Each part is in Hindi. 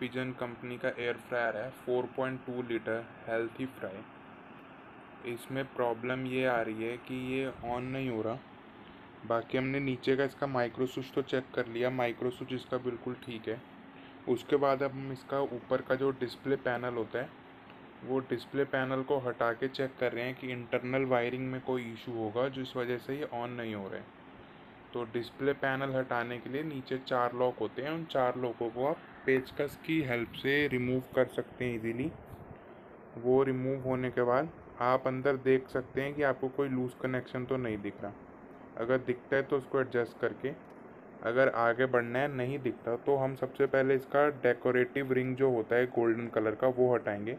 पिजन कंपनी का एयर फ्रायर है, 4.2 लीटर हेल्थी फ्राई। इसमें प्रॉब्लम ये आ रही है कि ये ऑन नहीं हो रहा। बाकी हमने नीचे का इसका माइक्रो स्विच तो चेक कर लिया, माइक्रो स्विच इसका बिल्कुल ठीक है। उसके बाद अब हम इसका ऊपर का जो डिस्प्ले पैनल होता है वो डिस्प्ले पैनल को हटा के चेक कर रहे हैं कि इंटरनल वायरिंग में कोई इशू होगा जिस वजह से ये ऑन नहीं हो रहे। तो डिस्प्ले पैनल हटाने के लिए नीचे 4 लॉक होते हैं, उन 4 लॉकों को आप पेचकस की हेल्प से रिमूव कर सकते हैं इजीली। वो रिमूव होने के बाद आप अंदर देख सकते हैं कि आपको कोई लूज़ कनेक्शन तो नहीं दिख रहा। अगर दिखता है तो उसको एडजस्ट करके, अगर आगे बढ़ना है नहीं दिखता तो हम सबसे पहले इसका डेकोरेटिव रिंग जो होता है गोल्डन कलर का वो हटाएंगे।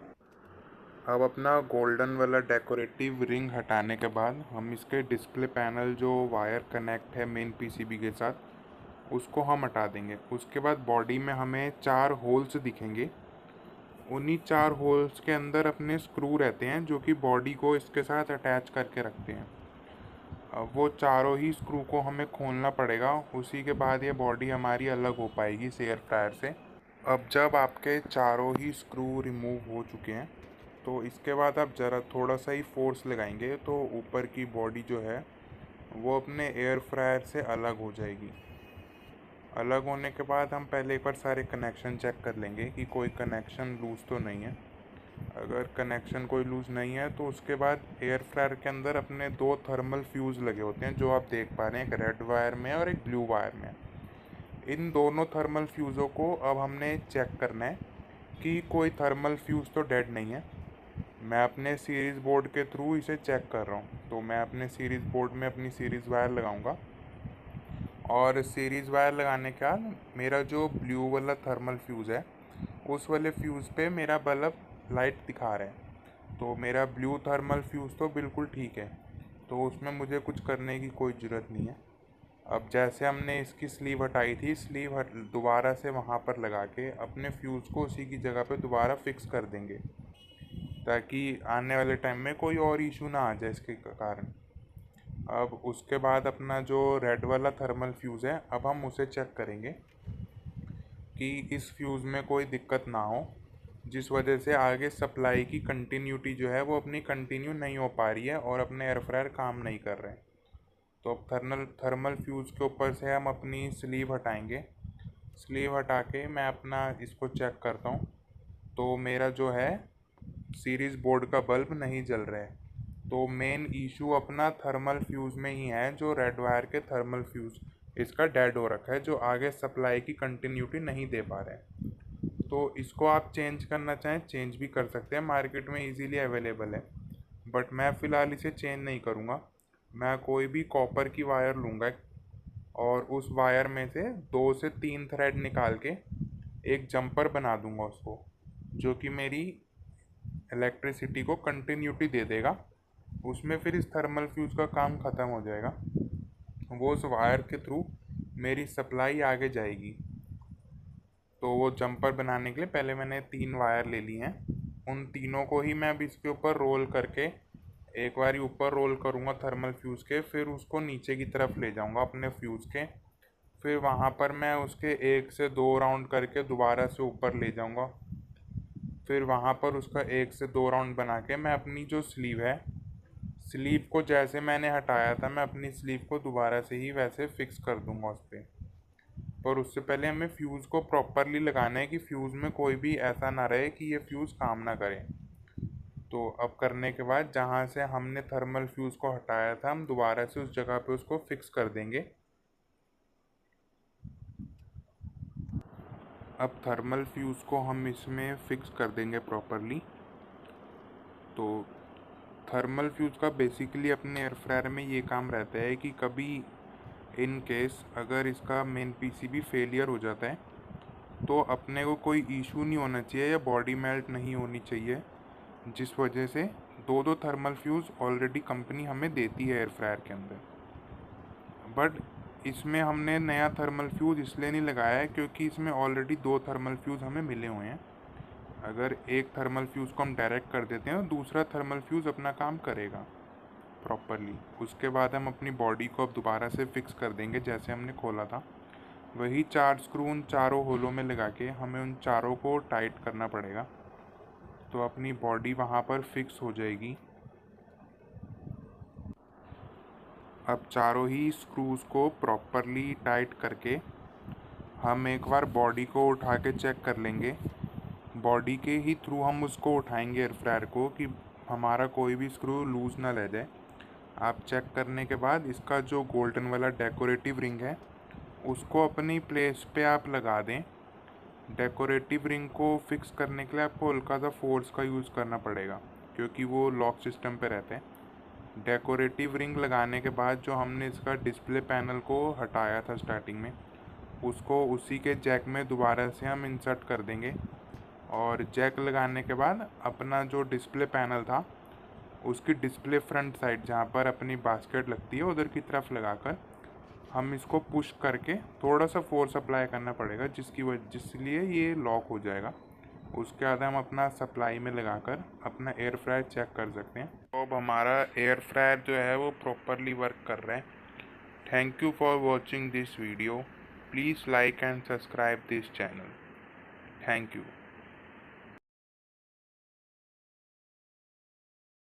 अब अपना गोल्डन वाला डेकोरेटिव रिंग हटाने के बाद हम इसके डिस्प्ले पैनल जो वायर कनेक्ट है मेन पीसीबी के साथ उसको हम हटा देंगे। उसके बाद बॉडी में हमें 4 होल्स दिखेंगे। उन्हीं 4 होल्स के अंदर अपने स्क्रू रहते हैं जो कि बॉडी को इसके साथ अटैच करके रखते हैं। अब वो चारों ही स्क्रू को हमें खोलना पड़ेगा, उसी के बाद ये बॉडी हमारी अलग हो पाएगी इस एयर फ्रायर से। अब जब आपके चारों ही स्क्रू रिमूव हो चुके हैं तो इसके बाद आप ज़रा थोड़ा सा ही फोर्स लगाएंगे तो ऊपर की बॉडी जो है वो अपने एयर फ्रायर से अलग हो जाएगी। अलग होने के बाद हम पहले एक बार सारे कनेक्शन चेक कर लेंगे कि कोई कनेक्शन लूज़ तो नहीं है। अगर कनेक्शन कोई लूज़ नहीं है तो उसके बाद एयर फ्रायर के अंदर अपने 2 थर्मल फ्यूज़ लगे होते हैं जो आप देख पा रहे हैं, एक रेड वायर में और एक ब्लू वायर में। इन दोनों थर्मल फ्यूज़ों को अब हमने चेक करना है कि कोई थर्मल फ्यूज़ तो डेड नहीं है। मैं अपने सीरीज़ बोर्ड के थ्रू इसे चेक कर रहा हूँ। तो मैं अपने सीरीज़ बोर्ड में अपनी सीरीज़ वायर लगाऊंगा और सीरीज़ वायर लगाने के बाद मेरा जो ब्लू वाला थर्मल फ्यूज़ है उस वाले फ्यूज़ पे मेरा बल्ब लाइट दिखा रहा है। तो मेरा ब्लू थर्मल फ्यूज़ तो बिल्कुल ठीक है, तो उसमें मुझे कुछ करने की कोई ज़रूरत नहीं है। अब जैसे हमने इसकी स्लीव हटाई थी, स्लीव दोबारा से वहाँ पर लगा के अपने फ्यूज़ को उसी की जगह पे दोबारा फिक्स कर देंगे ताकि आने वाले टाइम में कोई और इशू ना आ जाए इसके कारण। अब उसके बाद अपना जो रेड वाला थर्मल फ्यूज़ है अब हम उसे चेक करेंगे कि इस फ्यूज़ में कोई दिक्कत ना हो जिस वजह से आगे सप्लाई की कंटिन्यूटी जो है वो अपनी कंटिन्यू नहीं हो पा रही है और अपने एयर फ्रायर काम नहीं कर रहे हैं। तो अब थर्मल फ्यूज़ के ऊपर से हम अपनी स्लीव हटाएंगे। स्लीव हटा के मैं अपना इसको चेक करता हूँ तो मेरा जो है सीरीज़ बोर्ड का बल्ब नहीं जल रहा है। तो मेन इशू अपना थर्मल फ्यूज़ में ही है, जो रेड वायर के थर्मल फ्यूज़ इसका डेड हो रखा है जो आगे सप्लाई की कंटिन्यूटी नहीं दे पा रहे हैं। तो इसको आप चेंज करना चाहें चेंज भी कर सकते हैं, मार्केट में इजीली अवेलेबल है। बट मैं फ़िलहाल इसे चेंज नहीं करूँगा। मैं कोई भी कॉपर की वायर लूँगा और उस वायर में से 2 से 3 थ्रेड निकाल के एक जंपर बना दूँगा उसको, जो कि मेरी इलेक्ट्रिसिटी को कंटिन्यूटी दे देगा। उसमें फिर इस थर्मल फ्यूज़ का काम ख़त्म हो जाएगा, वो उस वायर के थ्रू मेरी सप्लाई आगे जाएगी। तो वो जंपर बनाने के लिए पहले मैंने 3 वायर ले ली हैं। उन तीनों को ही मैं अब इसके ऊपर रोल करके एक बारी ऊपर रोल करूँगा थर्मल फ्यूज़ के, फिर उसको नीचे की तरफ ले जाऊँगा अपने फ्यूज़ के। फिर वहाँ पर मैं उसके 1 से 2 राउंड करके दोबारा से ऊपर ले जाऊँगा। फिर वहाँ पर उसका 1 से 2 राउंड बना के मैं अपनी जो स्लीव है, स्लीव को जैसे मैंने हटाया था मैं अपनी स्लीव को दोबारा से ही वैसे फिक्स कर दूँगा उस पर। पर उससे पहले हमें फ्यूज़ को प्रॉपरली लगाना है कि फ्यूज़ में कोई भी ऐसा ना रहे कि ये फ्यूज़ काम ना करे। तो अब करने के बाद जहाँ से हमने थर्मल फ्यूज़ को हटाया था हम दोबारा से उस जगह पे उसको फिक्स कर देंगे। अब थर्मल फ्यूज़ को हम इसमें फिक्स कर देंगे प्रॉपरली। तो थर्मल फ्यूज़ का बेसिकली अपने एयर फ्रायर में ये काम रहता है कि कभी इन केस अगर इसका मेन पीसीबी फेलियर हो जाता है तो अपने को कोई इशू नहीं होना चाहिए या बॉडी मेल्ट नहीं होनी चाहिए, जिस वजह से 2-2 थर्मल फ्यूज़ ऑलरेडी कंपनी हमें देती है एयर फ्रायर के अंदर। बट इसमें हमने नया थर्मल फ्यूज़ इसलिए नहीं लगाया है क्योंकि इसमें ऑलरेडी 2 थर्मल फ्यूज़ हमें मिले हुए हैं। अगर एक थर्मल फ्यूज़ को हम डायरेक्ट कर देते हैं तो दूसरा थर्मल फ्यूज़ अपना काम करेगा प्रॉपरली। उसके बाद हम अपनी बॉडी को अब दोबारा से फिक्स कर देंगे जैसे हमने खोला था। वही 4 स्क्रू उन चारों होलों में लगा के हमें उन चारों को टाइट करना पड़ेगा, तो अपनी बॉडी वहाँ पर फिक्स हो जाएगी। अब चारों ही स्क्रूज़ को प्रॉपरली टाइट करके हम एक बार बॉडी को उठा के चेक कर लेंगे। बॉडी के ही थ्रू हम उसको उठाएंगे एयर फ्रायर को, कि हमारा कोई भी स्क्रू लूज़ ना रह जाए। आप चेक करने के बाद इसका जो गोल्डन वाला डेकोरेटिव रिंग है उसको अपनी प्लेस पे आप लगा दें। डेकोरेटिव रिंग को फिक्स करने के लिए आपको हल्का सा फोर्स का यूज़ करना पड़ेगा, क्योंकि वो लॉक सिस्टम पे रहते हैं। डेकोरेटिव रिंग लगाने के बाद जो हमने इसका डिस्प्ले पैनल को हटाया था स्टार्टिंग में, उसको उसी के जैक में दोबारा से हम इंसर्ट कर देंगे। और जैक लगाने के बाद अपना जो डिस्प्ले पैनल था उसकी डिस्प्ले फ्रंट साइड जहाँ पर अपनी बास्केट लगती है उधर की तरफ लगाकर हम इसको पुश करके थोड़ा सा फोर्स अप्लाई करना पड़ेगा, जिसलिए ये लॉक हो जाएगा। उसके बाद हम अपना सप्लाई में लगाकर अपना एयर फ्रायर चेक कर सकते हैं। तो अब हमारा एयर फ्रायर जो है वो प्रॉपरली वर्क कर रहा है। Thank you for watching this video. Please like and subscribe this channel. Thank you.